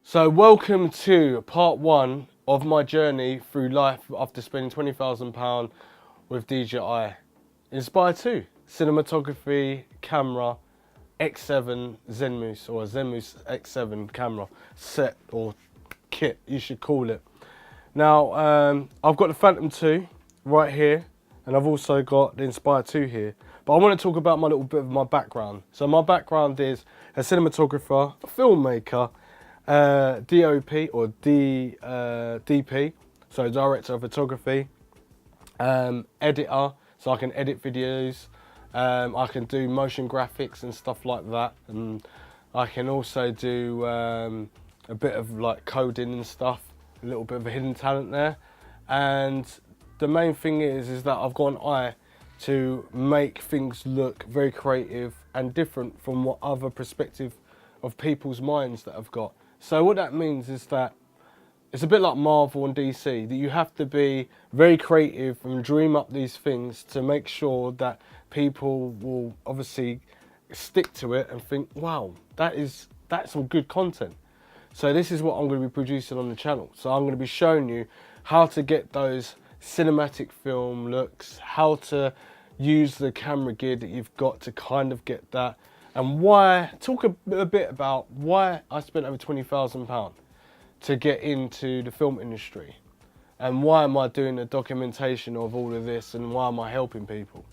So welcome to part one of my journey through life after spending £20,000 with DJI. Inspired 2, cinematography, camera, X7 Zenmuse or Zenmuse X7 camera set or kit, you should call it. Now I've got the Phantom 2 right here and I've also got the Inspired 2 here. But I want to talk about my little bit of my background. So my background is a cinematographer, a filmmaker, DOP or DP, so director of photography, editor, so I can edit videos, I can do motion graphics and stuff like that, and I can also do a bit of like coding and stuff, a little bit of a hidden talent there. And the main thing is that I've got an eye to make things look very creative and different from what other perspective of people's minds that I've got. So what that means is that it's a bit like Marvel and DC, that you have to be very creative and dream up these things to make sure that people will obviously stick to it and think, wow, that's some good content. So this is what I'm going to be producing on the channel. So I'm going to be showing you how to get those cinematic film looks, how to use the camera gear that you've got to kind of get that, and why, talk a bit about why I spent over £20,000 to get into the film industry, and why am I doing a documentation of all of this, and why am I helping people.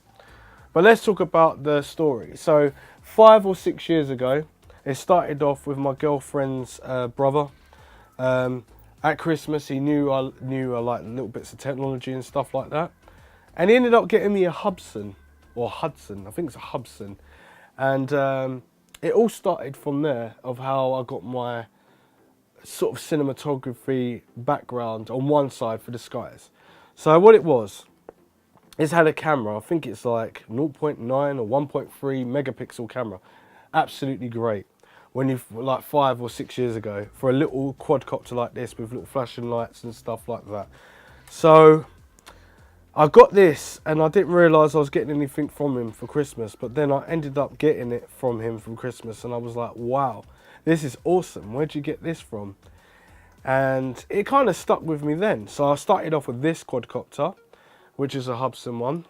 But let's talk about the story. So 5 or 6 years ago, it started off with my girlfriend's brother. At Christmas, he knew I liked little bits of technology and stuff like that. And he ended up getting me a Hudson, I think it's a Hudson. And it all started from there, of how I got my sort of cinematography background on one side for the skies. So what it was, it's had a camera, I think it's like 0.9 or 1.3 megapixel camera. Absolutely great. When you've like 5 or 6 years ago, for a little quadcopter like this with little flashing lights and stuff like that. So I got this and I didn't realise I was getting anything from him for Christmas, but then I ended up getting it from him from Christmas and I was like, wow, this is awesome. Where'd you get this from? And it kind of stuck with me then. So I started off with this quadcopter, which is a Hudson one.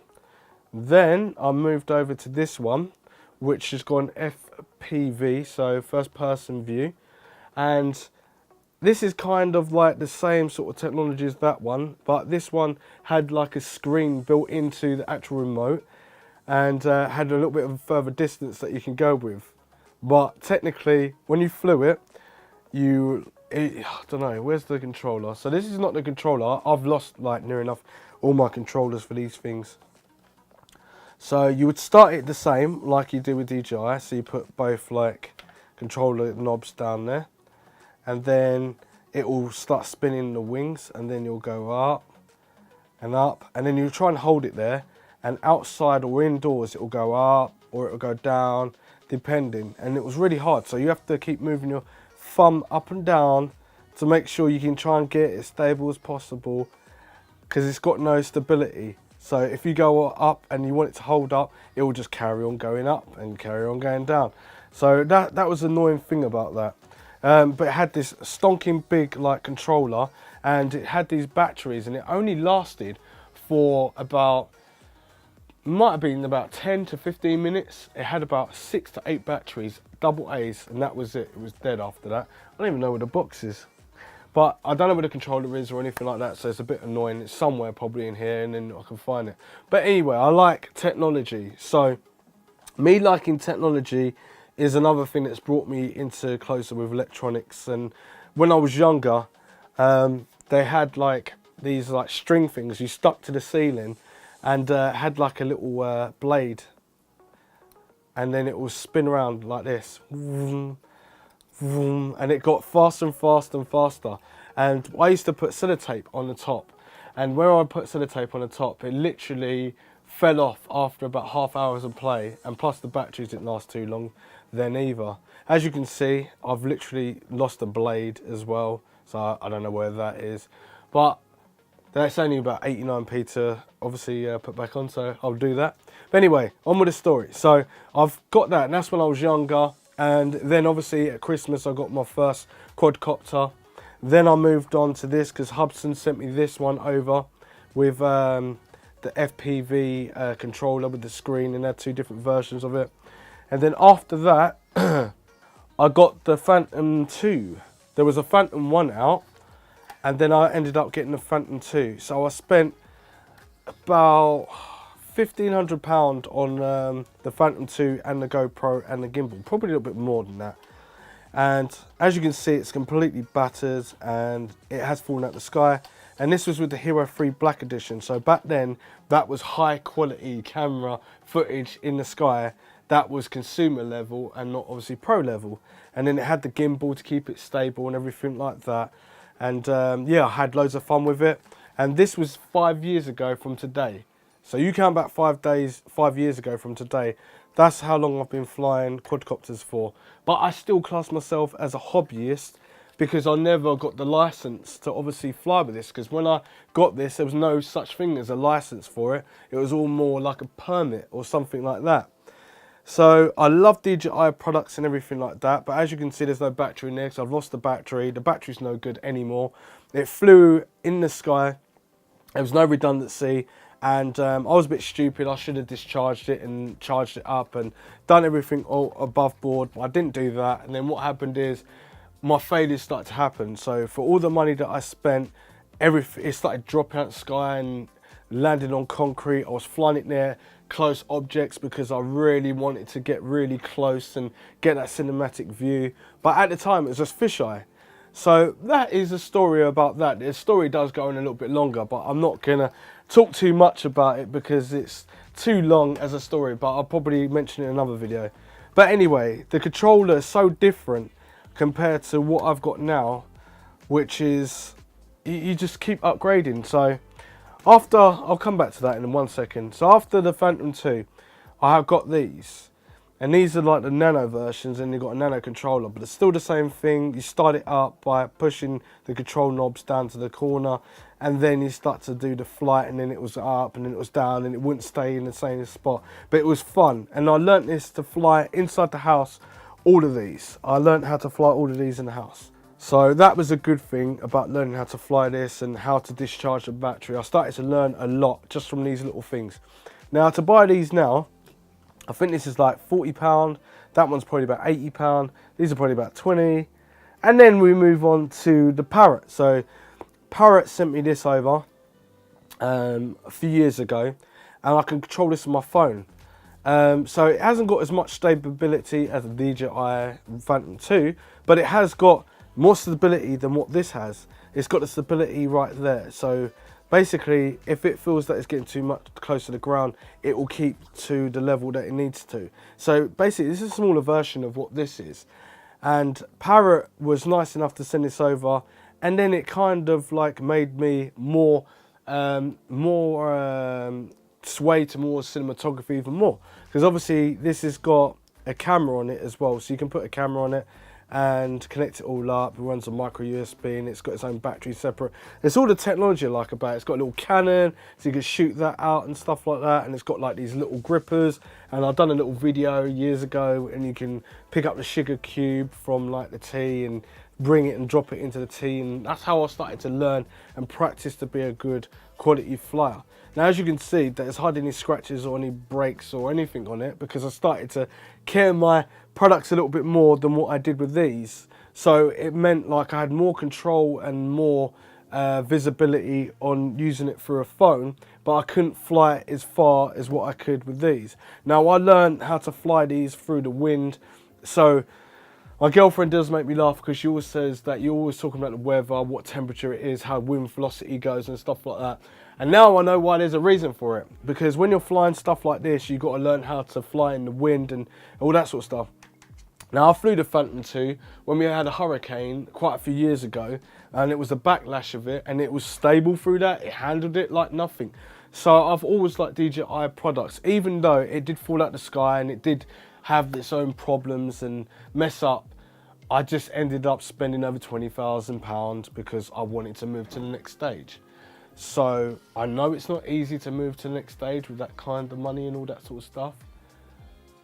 Then I moved over to this one, which has got an FPV, so first person view. And this is kind of like the same sort of technology as that one, but this one had like a screen built into the actual remote and had a little bit of a further distance that you can go with. But technically, when you flew it, I don't know, where's the controller? So this is not the controller. I've lost like near enough all my controllers for these things. So you would start it the same like you do with DJI. So you put both like controller knobs down there. And then it will start spinning the wings, and then you'll go up, and then you'll try and hold it there, and outside or indoors it will go up or it will go down, depending. And it was really hard, so you have to keep moving your thumb up and down to make sure you can try and get it as stable as possible, because it's got no stability. So if you go up and you want it to hold up, it will just carry on going up and carry on going down. So that was the annoying thing about that. But it had this stonking big like controller, and it had these batteries, and it only lasted for about, might have been about 10 to 15 minutes. It had about 6 to 8 batteries, double A's, and that was it. It was dead after that. I don't even know where the box is. But I don't know where the controller is or anything like that, so it's a bit annoying. It's somewhere probably in here, and then I can find it. But anyway, I like technology. So me liking technology is another thing that's brought me into closer with electronics. And when I was younger, they had like these like string things you stuck to the ceiling, and had like a little blade, and then it will spin around like this, vroom, vroom, and it got faster and faster and faster. And I used to put sellotape on the top, and where I put sellotape on the top, it literally fell off after about half hours of play, and plus the batteries didn't last too long then either. As you can see, I've literally lost a blade as well, so I don't know where that is, but that's only about 89p to obviously put back on, so I'll do that. But anyway, on with the story. So I've got that, and that's when I was younger. And then obviously at Christmas I got my first quadcopter. Then I moved on to this because Hubson sent me this one over with the FPV controller with the screen, and they had 2 different versions of it. And then after that, I got the Phantom 2. There was a Phantom 1 out, and then I ended up getting the Phantom 2. So I spent about £1,500 on the Phantom 2 and the GoPro and the gimbal, probably a little bit more than that. And as you can see, it's completely battered and it has fallen out the sky. And this was with the Hero 3 Black Edition. So back then, that was high quality camera footage in the sky. That was consumer level and not obviously pro level. And then it had the gimbal to keep it stable and everything like that. And yeah, I had loads of fun with it. And this was 5 years ago from today. So you count back 5 years ago from today. That's how long I've been flying quadcopters for. But I still class myself as a hobbyist because I never got the license to obviously fly with this. Because when I got this, there was no such thing as a license for it. It was all more like a permit or something like that. So I love DJI products and everything like that. But as you can see, there's no battery in there because I've lost the battery. The battery's no good anymore. It flew in the sky. There was no redundancy. And I was a bit stupid. I should have discharged it and charged it up and done everything all above board. But I didn't do that. And then what happened is my failures started to happen. So for all the money that I spent, it started dropping out of the sky and landing on concrete. I was flying it near close objects because I really wanted to get really close and get that cinematic view. But at the time, it was just fisheye. So that is a story about that. The story does go on a little bit longer, but I'm not going to talk too much about it because it's too long as a story, but I'll probably mention it in another video. But anyway, the controller is so different compared to what I've got now, which is you just keep upgrading. So after, I'll come back to that in 1 second. So after the Phantom 2, I have got these. And these are like the nano versions, and you've got a nano controller, but it's still the same thing. You start it up by pushing the control knobs down to the corner, and then you start to do the flight, and then it was up, and then it was down, and it wouldn't stay in the same spot. But it was fun, and I learnt this to fly inside the house, all of these. I learnt how to fly all of these in the house. So that was a good thing about learning how to fly this and how to discharge the battery. I started to learn a lot just from these little things. Now to buy these now, I think this is like £40. That one's probably about £80. These are probably about 20. And then we move on to the Parrot. So Parrot sent me this over a few years ago, and I can control this on my phone. So it hasn't got as much stability as the DJI Phantom 2, but it has got more stability than what this has. It's got the stability right there. So basically, if it feels that it's getting too much close to the ground, it will keep to the level that it needs to. So basically, this is a smaller version of what this is. And Parrot was nice enough to send this over, and then it kind of like made me more sway to more cinematography even more. Because obviously, this has got a camera on it as well, so you can put a camera on it and connect it all up. It runs on micro USB, and it's got its own battery separate. It's all the technology I like about it. It's got a little cannon, so you can shoot that out and stuff like that. And it's got like these little grippers. And I've done a little video years ago, and you can pick up the sugar cube from like the tea and bring it and drop it into the tea. And that's how I started to learn and practice to be a good quality flyer. Now, as you can see, there's hardly any scratches or any breaks or anything on it because I started to care my products a little bit more than what I did with these. So it meant like I had more control and more visibility on using it through a phone, but I couldn't fly it as far as what I could with these. Now, I learned how to fly these through the wind. So my girlfriend does make me laugh because she always says that you're always talking about the weather, what temperature it is, how wind velocity goes and stuff like that. And now I know why there's a reason for it. Because when you're flying stuff like this, you've got to learn how to fly in the wind and all that sort of stuff. Now, I flew the Phantom 2 when we had a hurricane quite a few years ago, and it was a backlash of it, and it was stable through that. It handled it like nothing. So I've always liked DJI products, even though it did fall out the sky and it did have its own problems and mess up. I just ended up spending over £20,000 because I wanted to move to the next stage. So I know it's not easy to move to the next stage with that kind of money and all that sort of stuff,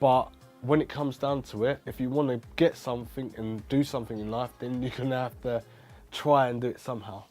but when it comes down to it, if you want to get something and do something in life, then you're gonna have to try and do it somehow.